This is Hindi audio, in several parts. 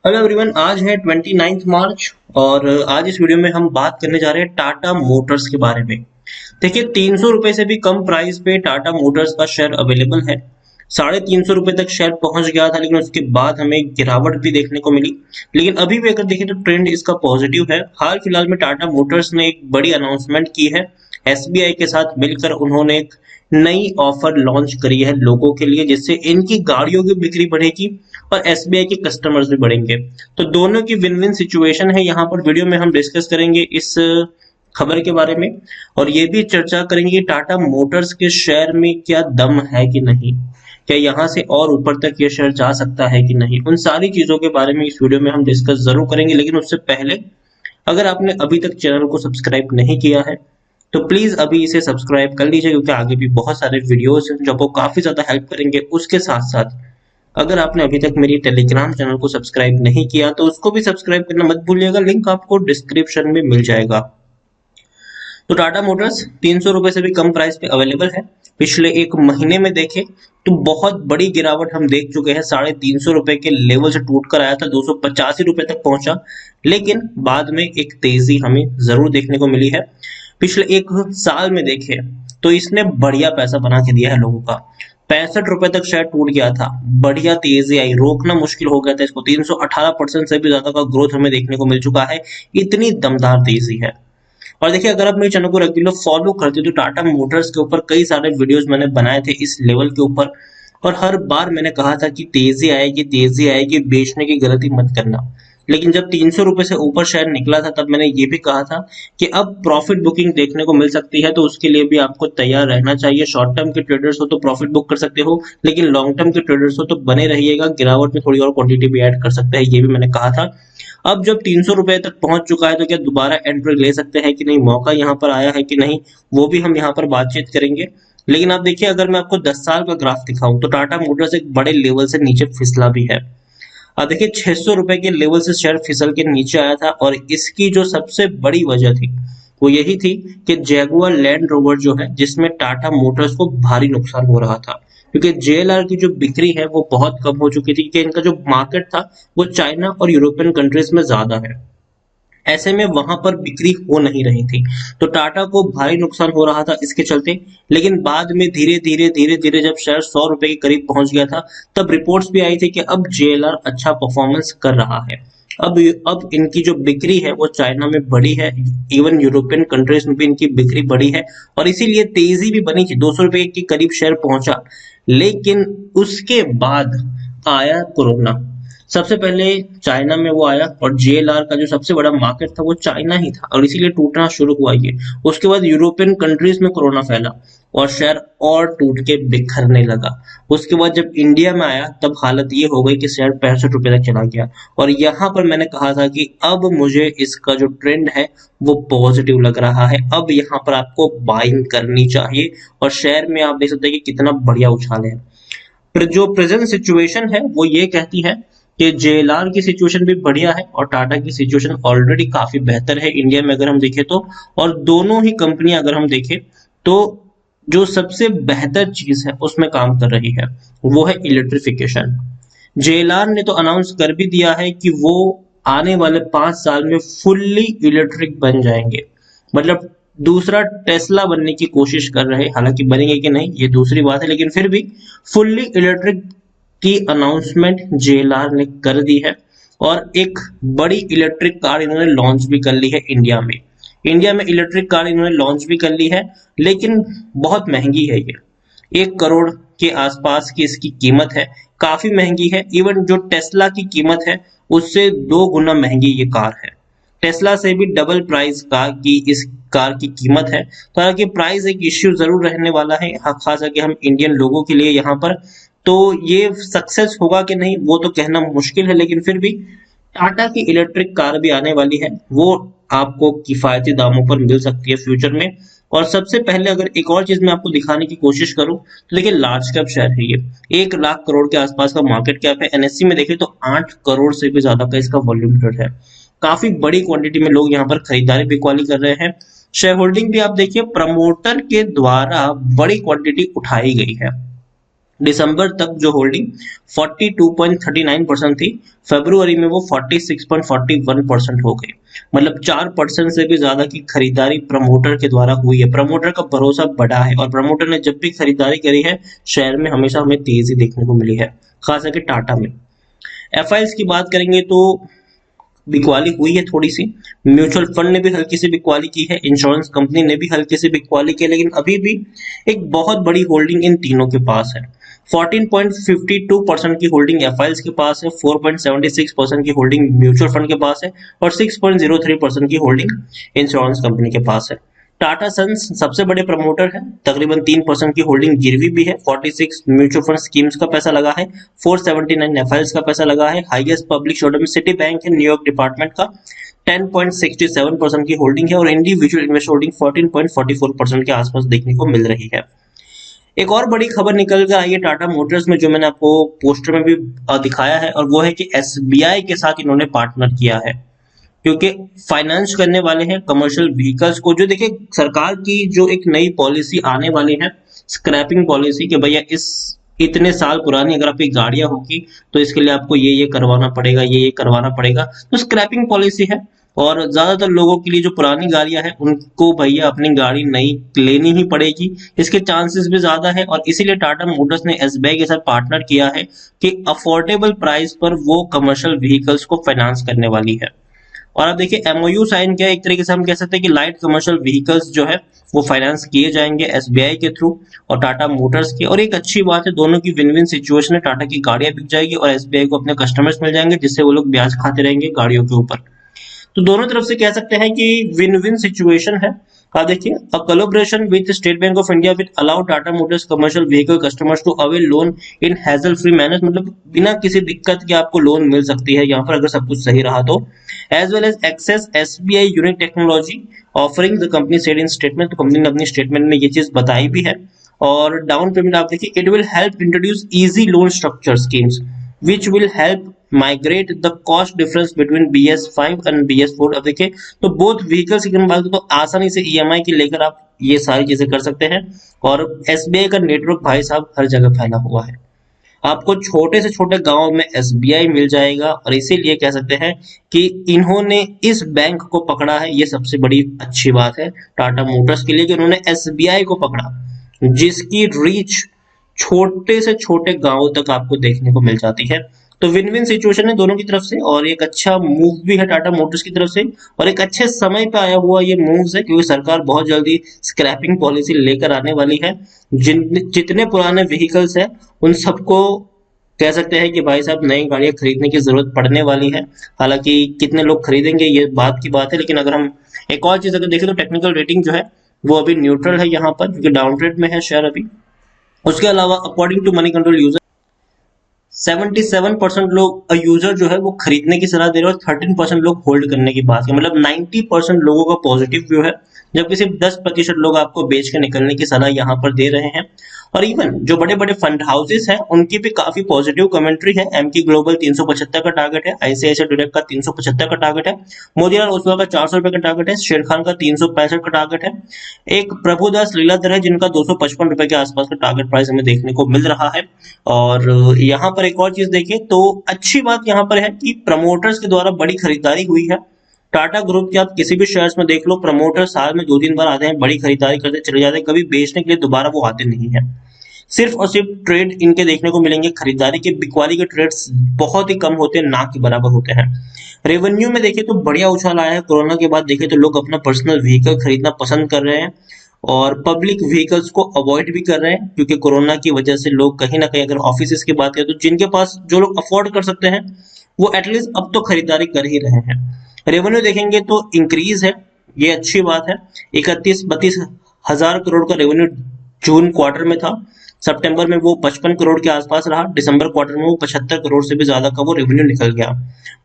हेलो एवरीवन, आज है 29 मार्च और आज इस वीडियो में हम बात करने जा रहे हैं टाटा मोटर्स के बारे में। देखिए, 300 रुपए से भी कम प्राइस पे टाटा मोटर्स का शेयर अवेलेबल है। 350 रुपए तक शेयर पहुंच गया था, लेकिन उसके बाद हमें गिरावट भी देखने को मिली। लेकिन अभी भी अगर देखें तो ट्रेंड इसका पॉजिटिव है। हाल फिलहाल में टाटा मोटर्स ने एक बड़ी अनाउंसमेंट की है। एसबीआई के साथ मिलकर उन्होंने एक नई ऑफर लॉन्च करी है लोगों के लिए, जिससे इनकी गाड़ियों की बिक्री बढ़ेगी और एसबीआई के कस्टमर्स भी बढ़ेंगे। तो दोनों की विन विन सिचुएशन है। यहाँ पर वीडियो में हम डिस्कस करेंगे इस खबर के बारे में, और ये भी चर्चा करेंगे कि टाटा मोटर्स के शेयर में क्या दम है कि नहीं, क्या यहाँ से और ऊपर तक ये शेयर जा सकता है कि नहीं। उन सारी चीजों के बारे में इस वीडियो में हम डिस्कस जरूर करेंगे, लेकिन उससे पहले अगर आपने अभी तक चैनल को सब्सक्राइब नहीं किया है तो प्लीज अभी इसे सब्सक्राइब कर लीजिए, क्योंकि आगे भी बहुत सारे वीडियोस हैं जो आपको काफी ज्यादा हेल्प करेंगे। उसके साथ साथ अगर आपने अभी तक मेरी टेलीग्राम चैनल को सब्सक्राइब नहीं किया तो उसको भी सब्सक्राइब करना मत भूलिएगा, लिंक आपको डिस्क्रिप्शन में मिल जाएगा। तो टाटा मोटर्स 300 रुपए से भी कम प्राइस पे अवेलेबल है। पिछले एक महीने में देखें तो बहुत बड़ी गिरावट हम देख चुके हैं। 350 रुपए के लेवल से टूट कर आया था, 285 रुपए तक पहुंचा, लेकिन बाद में एक तेजी हमें जरूर देखने को मिली है। पिछले एक साल में देखें तो इसने बढ़िया पैसा बना के दिया है लोगों का। 65 रुपए तक शेयर टूट गया था, बढ़िया तेजी आई, रोकना मुश्किल हो गया था इसको। 318% से भी ज्यादा का ग्रोथ हमें देखने को मिल चुका है। इतनी दमदार तेजी है। और देखिए, अगर आप मेरे चैनल को रेगुलर फॉलो करते हो तो टाटा मोटर्स के ऊपर कई सारे वीडियोस मैंने बनाए थे इस लेवल के ऊपर, और हर बार मैंने कहा था कि तेजी आएगी, बेचने की गलती मत करना। लेकिन जब 300 रुपए से ऊपर शेयर निकला था तब मैंने ये भी कहा था कि अब प्रॉफिट बुकिंग देखने को मिल सकती है, तो उसके लिए भी आपको तैयार रहना चाहिए। शॉर्ट टर्म के ट्रेडर्स हो तो प्रॉफिट बुक कर सकते हो, लेकिन लॉन्ग टर्म के ट्रेडर्स हो तो बने रहिएगा, गिरावट में थोड़ी और क्वांटिटी भी ऐड कर सकते हैं, ये भी मैंने कहा था। अब जब 300 रुपए तक पहुंच चुका है तो क्या दोबारा एंट्री ले सकते हैं कि नहीं, मौका यहाँ पर आया है कि नहीं, वो भी हम यहाँ पर बातचीत करेंगे। लेकिन आप देखिए, अगर मैं आपको 10 साल का ग्राफ दिखाऊं तो टाटा मोटर्स एक बड़े लेवल से नीचे फिसला भी है। अब देखिए, 600 रुपए के लेवल से शेयर फिसल के नीचे आया था, और इसकी जो सबसे बड़ी वजह थी वो यही थी कि जैगुआर लैंड रोवर जो है, जिसमें टाटा मोटर्स को भारी नुकसान हो रहा था, क्योंकि जेएलआर की जो बिक्री है वो बहुत कम हो चुकी थी, कि इनका जो मार्केट था वो चाइना और यूरोपियन कंट्रीज में ज्यादा है। ऐसे में वहां पर बिक्री हो नहीं रही थी, तो टाटा को भारी नुकसान हो रहा था इसके चलते। लेकिन बाद में धीरे धीरे जब शेयर 100 रुपए के करीब पहुंच गया था, तब रिपोर्ट्स भी आई थी कि अब जेएलआर अच्छा परफॉर्मेंस कर रहा है। अब इनकी जो बिक्री है वो चाइना में बढ़ी है, इवन यूरोपियन कंट्रीज में भी इनकी बिक्री बढ़ी है, और इसीलिए तेजी भी बनी थी। 200 रुपए के करीब शेयर पहुंचा, लेकिन उसके बाद आया कोरोना। सबसे पहले चाइना में वो आया, और जेएलआर का जो सबसे बड़ा मार्केट था वो चाइना ही था, और इसीलिए टूटना शुरू हुआ ये। उसके बाद यूरोपियन कंट्रीज में कोरोना फैला और शेयर और टूट के बिखरने लगा। उसके बाद जब इंडिया में आया तब हालत ये हो गई कि शेयर 65 रुपए तक चला गया, और यहाँ पर मैंने कहा था कि अब मुझे इसका जो ट्रेंड है वो पॉजिटिव लग रहा है, अब यहाँ पर आपको बाइंग करनी चाहिए। और शेयर में आप देख सकते हैं कि कितना बढ़िया उछाल है। फिर जो प्रेजेंट सिचुएशन है वो ये कहती है कि जेएलआर की सिचुएशन भी बढ़िया है और टाटा की सिचुएशन ऑलरेडी काफी बेहतर है इंडिया में अगर हम देखें तो। और दोनों ही कंपनियां अगर हम देखें तो जो सबसे बेहतर चीज है उसमें काम कर रही है वो है इलेक्ट्रिफिकेशन। जेएलआर ने तो अनाउंस कर भी दिया है कि वो आने वाले 5 साल में फुल्ली इलेक्ट्रिक बन जाएंगे, मतलब दूसरा टेस्ला बनने की कोशिश कर रहे हैं। हालांकि बनेंगे कि नहीं ये दूसरी बात है, लेकिन फिर भी फुल्ली इलेक्ट्रिक की अनाउंसमेंट जेएलआर ने कर दी है। और एक बड़ी इलेक्ट्रिक कार इन्होंने लॉन्च भी कर ली है इंडिया में। इंडिया में इलेक्ट्रिक कार इन्होंने लॉन्च भी कर ली है, लेकिन बहुत महंगी है ये। 1 करोड़ के आसपास की इसकी कीमत है, काफी महंगी है। इवन जो टेस्ला की कीमत है उससे 2 गुना महंगी ये कार है। टेस्ला से भी डबल प्राइस का की इस कार की कीमत है। तो हालांकि प्राइस एक इश्यू जरूर रहने वाला है, खास करके हम इंडियन लोगों के लिए यहाँ पर। तो ये सक्सेस होगा कि नहीं वो तो कहना मुश्किल है, लेकिन फिर भी टाटा की इलेक्ट्रिक कार भी आने वाली है, वो आपको किफायती दामों पर मिल सकती है फ्यूचर में। और सबसे पहले अगर एक और चीज मैं आपको दिखाने की कोशिश करूं तो देखिए, लार्ज कैप शेयर है ये। 1 लाख करोड़ के आसपास का मार्केट कैप है। एनएससी में देखें तो 8 करोड़ से भी ज्यादा का इसका वॉल्यूम ट्रेड है। काफी बड़ी क्वांटिटी में लोग यहाँ पर खरीदारी बिकवाली कर रहे हैं। शेयर होल्डिंग भी आप देखिए, प्रमोटर के द्वारा बड़ी क्वांटिटी उठाई गई है। दिसंबर तक जो होल्डिंग 42.39% थी, फरवरी में वो 46.41% हो गई। मतलब 4% से भी ज्यादा की खरीदारी प्रमोटर के द्वारा हुई है। प्रमोटर का भरोसा बढ़ा है और प्रमोटर ने जब भी खरीदारी करी है शेयर में हमेशा हमें तेजी देखने को मिली है, खास करके टाटा में। एफआईएस की बात करेंगे तो बिकवाली हुई है थोड़ी सी, म्यूचुअल फंड ने भी हल्की सी बिकवाली की है, इंश्योरेंस कंपनी ने भी हल्की सी बिकवाली की है, लेकिन अभी भी एक बहुत बड़ी होल्डिंग इन तीनों के पास है। 14.52% की होल्डिंग एफआईएल्स के पास है, 4.76% की होल्डिंग म्यूचुअल फंड के पास है और 6.03% की होल्डिंग इंश्योरेंस कंपनी के पास है। टाटा सन्स सबसे बड़े प्रमोटर है, तकरीबन 3% की होल्डिंग गिरवी भी है, 46 म्यूचुअल फंड स्कीम्स का पैसा लगा है, 479 एफआईएल्स का पैसा लगा है। हाईएस्ट पब्लिक शेयर में सिटी बैंक है न्यूयॉर्क डिपार्टमेंट का, 10.67% की होल्डिंग है और इंडिविजुअल इन्वेस्टर होल्डिंग 14.44% के आसपास देखने को मिल रही है। एक और बड़ी खबर निकल कर आई है टाटा मोटर्स में, जो मैंने आपको पोस्टर में भी दिखाया है, और वो है कि एसबीआई के साथ इन्होंने पार्टनर किया है, क्योंकि फाइनेंस करने वाले हैं कमर्शियल व्हीकल्स को। जो देखिए सरकार की जो एक नई पॉलिसी आने वाली है, स्क्रैपिंग पॉलिसी, कि भैया इस इतने साल पुरानी अगर आपकी गाड़ियां होगी तो इसके लिए आपको ये करवाना पड़ेगा, ये करवाना पड़ेगा, तो स्क्रैपिंग पॉलिसी है। और ज्यादातर लोगों के लिए जो पुरानी गाड़ियां हैं उनको भैया अपनी गाड़ी नई लेनी ही पड़ेगी, इसके चांसेस भी ज्यादा है, और इसीलिए टाटा मोटर्स ने एसबीआई के साथ पार्टनर किया है कि अफोर्डेबल प्राइस पर वो कमर्शियल व्हीकल्स को फाइनेंस करने वाली है। और अब देखिए एमओयू साइन किया, एक तरीके से हम कह सकते हैं कि लाइट कमर्शियल व्हीकल्स जो है वो फाइनेंस किए जाएंगे एसबीआई के थ्रू और टाटा मोटर्स के। और एक अच्छी बात है, दोनों की विन विन सिचुएशन है, टाटा की गाड़ियां बिक जाएगी और एसबीआई को अपने कस्टमर्स मिल जाएंगे, जिससे वो लोग ब्याज खाते रहेंगे गाड़ियों के ऊपर। तो दोनों तरफ से कह सकते हैं कि विन विन सिचुएशन है। आप देखिए, a collaboration with State Bank of India with allow Tata Motors commercial vehicle customers to avail loan in hassle free manner, मतलब बिना किसी दिक्कत के आपको लोन मिल सकती है यहाँ पर अगर सब कुछ सही रहा तो। As well as access SBI unique technology offering, the company said in statement, तो कंपनी ने अपनी स्टेटमेंट में ये चीज बताई भी है। और डाउन पेमेंट आप देखिए, it will help introduce easy loan structure schemes which will help migrate the cost difference between BS5 and BS4। अब देखिए, तो बोथ व्हीकल्स की बात करें तो आसानी से ईएमआई की लेकर आप ये सारी चीजें कर सकते हैं। और एसबीआई का नेटवर्क भाई साहब हर जगह फैला हुआ है, आपको छोटे से छोटे गांव में एसबीआई मिल जाएगा, और इसीलिए कह सकते हैं कि इन्होंने इस बैंक को पकड़ा है। ये सबसे बड़ी अच्छी बात है टाटा मोटर्स के लिए कि उन्होंने एसबीआई को पकड़ा, जिसकी रीच छोटे से छोटे गांवों तक आपको देखने को मिल जाती है। तो विन विन सिचुएशन है दोनों की तरफ से, और एक अच्छा मूव भी है टाटा मोटर्स की तरफ से, और एक अच्छे समय पे आया हुआ ये मूव्स है, क्योंकि सरकार बहुत जल्दी स्क्रैपिंग पॉलिसी लेकर आने वाली है। जितने पुराने व्हीकल्स हैं उन सबको कह सकते हैं कि भाई साहब नई गाड़ियां खरीदने की जरूरत पड़ने वाली है। हालांकि कितने लोग खरीदेंगे ये बात की बात है, लेकिन अगर हम एक और चीज अगर देखें तो टेक्निकल रेटिंग जो है वो अभी न्यूट्रल है यहाँ पर, क्योंकि डाउन ट्रेड में है शेयर अभी। उसके अलावा according to Moneycontrol user 77% लोग यूजर जो है वो खरीदने की सलाह दे रहे हैं और 13% लोग होल्ड करने की बात है, मतलब 90% लोगों का पॉजिटिव व्यू है, जबकि सिर्फ 10% लोग आपको बेच के निकलने की सलाह यहाँ पर दे रहे हैं। और इवन जो बड़े बड़े फंड हाउसेस हैं उनकी भी काफी पॉजिटिव कमेंट्री है। एमकी ग्लोबल 375 का टारगेट है, आईसीआईसीआई डायरेक्ट का 375 का टारगेट है, मोतीलाल ओसवाल का 400 रुपए का टारगेट है, शेर खान का 365 का टारगेट है, एक प्रभुदास लीलाधर है जिनका 255 रुपए के आसपास का टारगेट प्राइस हमें देखने को मिल रहा है। और यहाँ पर एक और चीज देखिए तो अच्छी बात यहाँ पर है कि प्रमोटर्स के द्वारा बड़ी खरीदारी हुई है। टाटा ग्रुप के आप किसी भी शेयर्स में देख लो, प्रमोटर साल में 2-3 बार आते हैं, बड़ी खरीदारी करते चले जाते हैं, कभी बेचने के लिए दोबारा वो आते नहीं है। सिर्फ और सिर्फ ट्रेड इनके देखने को मिलेंगे, खरीदारी के बिकवाली के ट्रेड्स बहुत ही कम होते हैं, ना के बराबर होते हैं। रेवेन्यू में देखिए तो बढ़िया उछाल आया है, कोरोना के बाद देखिए तो लोग अपना पर्सनल व्हीकल खरीदना पसंद कर रहे हैं और पब्लिक व्हीकल्स को अवॉइड भी कर रहे हैं, क्योंकि कोरोना की वजह से लोग कहीं ना कहीं, अगर ऑफिस की बात करें तो जिनके पास जो लोग अफोर्ड कर सकते हैं वो एटलीस्ट अब तो खरीदारी कर ही रहे हैं। रेवेन्यू देखेंगे तो इंक्रीज है, ये अच्छी बात है। 31-32 हजार करोड़ का रेवेन्यू जून क्वार्टर में था, सितंबर में वो 55 करोड़ के आसपास रहा, दिसंबर क्वार्टर में वो 75 करोड़ से भी ज्यादा का वो रेवेन्यू निकल गया।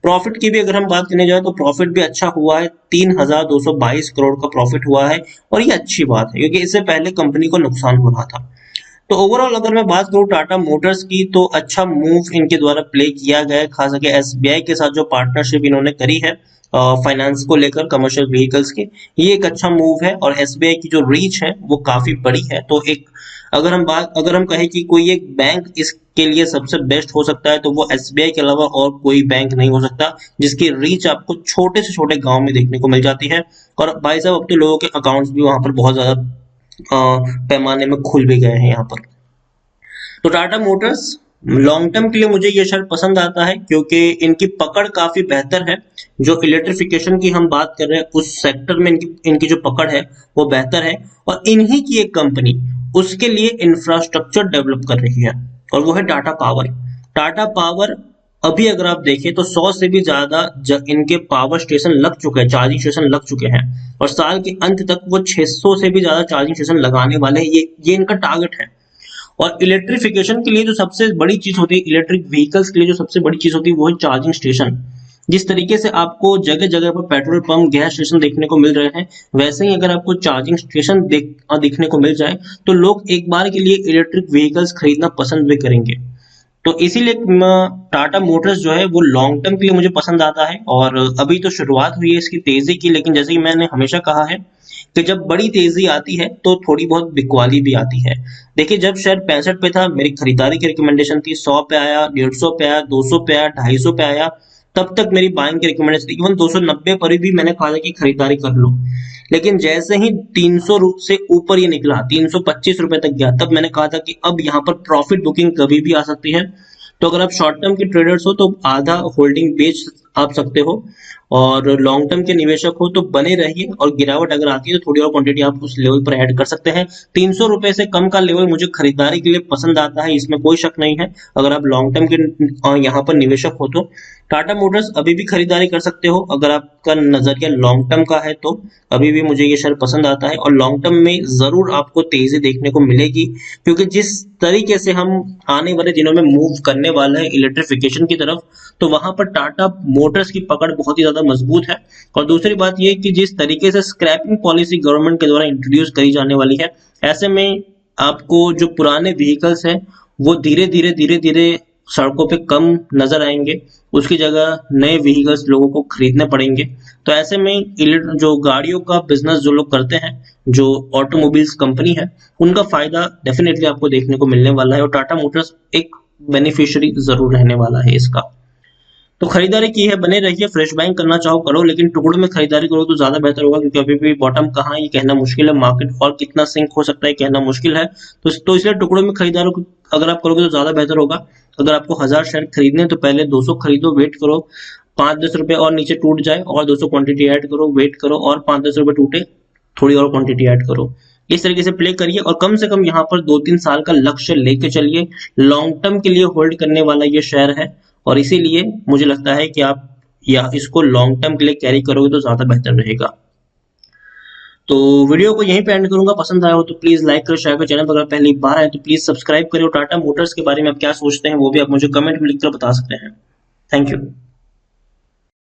प्रॉफिट की भी अगर हम बात करने जाए तो प्रॉफिट भी अच्छा हुआ है, 3222 करोड़ का प्रॉफिट हुआ है, और ये अच्छी बात है क्योंकि इससे पहले कंपनी को नुकसान हो रहा था। तो ओवरऑल अगर मैं बात करूं टाटा मोटर्स की, तो अच्छा मूव इनके द्वारा प्ले किया गया है, खास करके एसबीआई के साथ जो पार्टनरशिप इन्होंने करी है फाइनेंस को लेकर कमर्शियल व्हीकल्स के, ये एक अच्छा मूव है। और एसबीआई की जो रीच है वो काफी बड़ी है, तो एक अगर हम कहें कि कोई एक बैंक इसके लिए सबसे बेस्ट हो सकता है, तो वो एसबीआई के अलावा और कोई बैंक नहीं हो सकता जिसकी रीच आपको छोटे से छोटे गांव में देखने को मिल जाती है। और भाई साहब, अब तो लोगों के अकाउंट्स भी वहां पर बहुत ज्यादा पैमाने में खुल भी गए हैं यहाँ पर। तो टाटा मोटर्स लॉन्ग टर्म के लिए मुझे ये शेयर पसंद आता है क्योंकि इनकी पकड़ काफी बेहतर है। जो इलेक्ट्रिफिकेशन की हम बात कर रहे हैं उस सेक्टर में इनकी जो पकड़ है वो बेहतर है। और इन्हीं की एक कंपनी उसके लिए इंफ्रास्ट्रक्चर डेवलप कर रही है, और वो है टाटा पावर। टाटा पावर अभी अगर आप देखें तो 100 से भी ज्यादा इनके पावर स्टेशन लग चुके हैं, चार्जिंग स्टेशन लग चुके हैं, और साल के अंत तक वो 600 से भी ज्यादा चार्जिंग स्टेशन लगाने वाले हैं। ये इनका टारगेट है। और इलेक्ट्रिफिकेशन के लिए जो सबसे बड़ी चीज होती है, इलेक्ट्रिक व्हीकल्स के लिए जो सबसे बड़ी चीज होती है वो है चार्जिंग स्टेशन। जिस तरीके से आपको जगह जगह पर पेट्रोल पंप, गैस स्टेशन देखने को मिल रहे हैं, वैसे ही अगर आपको चार्जिंग स्टेशन दिखने को मिल जाए तो लोग एक बार के लिए इलेक्ट्रिक व्हीकल्स खरीदना पसंद भी करेंगे। तो इसीलिए टाटा मोटर्स जो है वो लॉन्ग टर्म के लिए मुझे पसंद आता है। और अभी तो शुरुआत हुई है इसकी तेजी की, लेकिन जैसे कि मैंने हमेशा कहा है कि जब बड़ी तेजी आती है तो थोड़ी बहुत बिकवाली भी आती है। देखिए, जब शेयर 65 पे था, मेरी खरीदारी की रिकमेंडेशन थी, 100 पे आया, 150 पे आया, 200 पे आया, 250 पे आया, तब तक मेरी बाइंग की रिकमेंडेशन थी। इवन 290 पर भी मैंने कहा था कि खरीदारी कर लो। लेकिन जैसे ही 300 से ऊपर ये निकला, 325 रुपए तक गया, तब मैंने कहा था कि अब यहाँ पर प्रॉफिट बुकिंग कभी भी आ सकती है। तो अगर आप शॉर्ट टर्म के ट्रेडर्स हो तो आधा होल्डिंग बेच आप सकते हो, और लॉन्ग टर्म के निवेशक हो तो बने रहिए, और गिरावट अगर आती है तो थोड़ी और क्वांटिटी आप उस लेवल पर ऐड कर सकते हैं। 300 रुपए से कम का लेवल मुझे खरीदारी के लिए पसंद आता है, इसमें कोई शक नहीं है। अगर आप लॉन्ग टर्म के यहाँ पर निवेशक हो तो टाटा मोटर्स अभी भी खरीदारी कर सकते हो। अगर आपका नजरिया लॉन्ग टर्म का है तो अभी भी मुझे ये शेयर पसंद आता है, और लॉन्ग टर्म में जरूर आपको तेजी देखने को मिलेगी, क्योंकि जिस तरीके से हम आने वाले दिनों में मूव करने वाले हैं इलेक्ट्रिफिकेशन की तरफ, तो वहां पर टाटा मोटर्स की पकड़ बहुत ही ज्यादा मजबूत है। और दूसरी बात यह कि जिस तरीके से स्क्रैपिंग पॉलिसी गवर्नमेंट के द्वारा इंट्रोड्यूस करी जाने वाली है, ऐसे में आपको जो पुराने व्हीकल्स हैं वो धीरे धीरे सड़कों पे कम नजर आएंगे, उसकी जगह नए व्हीकल्स लोगों को खरीदने पड़ेंगे। तो ऐसे में जो गाड़ियों का बिजनेस जो लोग करते हैं, जो ऑटोमोबाइल्स कंपनी है, उनका फायदा डेफिनेटली आपको देखने को मिलने वाला है, और टाटा मोटर्स एक बेनिफिशियरी जरूर रहने वाला है इसका। तो खरीदारी की है, बने रहिए। फ्रेश बाइंग करना चाहो करो, लेकिन टुकड़ों में खरीदारी करो तो ज्यादा बेहतर होगा, क्योंकि अभी भी बॉटम कहाँ है ये कहना मुश्किल है, मार्केट और कितना सिंक हो सकता है कहना मुश्किल है। तो इसलिए टुकड़ों में खरीदारी अगर आप करोगे तो ज्यादा बेहतर होगा। अगर आपको 1000 शेयर खरीदने तो पहले 200 खरीदो, वेट करो 5-10 रुपए और नीचे टूट जाए, और 200 क्वांटिटी ऐड करो, वेट करो और 5-10 रुपए टूटे, थोड़ी और क्वांटिटी ऐड करो। इस तरीके से प्ले करिए, और कम से कम यहाँ पर 2-3 साल का लक्ष्य लेके चलिए। लॉन्ग टर्म के लिए होल्ड करने वाला ये शेयर है, और इसीलिए मुझे लगता है कि आप या इसको लॉन्ग टर्म के लिए कैरी करोगे तो ज्यादा बेहतर रहेगा। तो वीडियो को यहीं पे एंड करूंगा। पसंद आया हो तो प्लीज लाइक करो, शेयर करो। चैनल पर अगर पहली बार आए तो प्लीज सब्सक्राइब करो। टाटा मोटर्स के बारे में आप क्या सोचते हैं वो भी आप मुझे कमेंट में लिखकर बता सकते हैं। Thank you.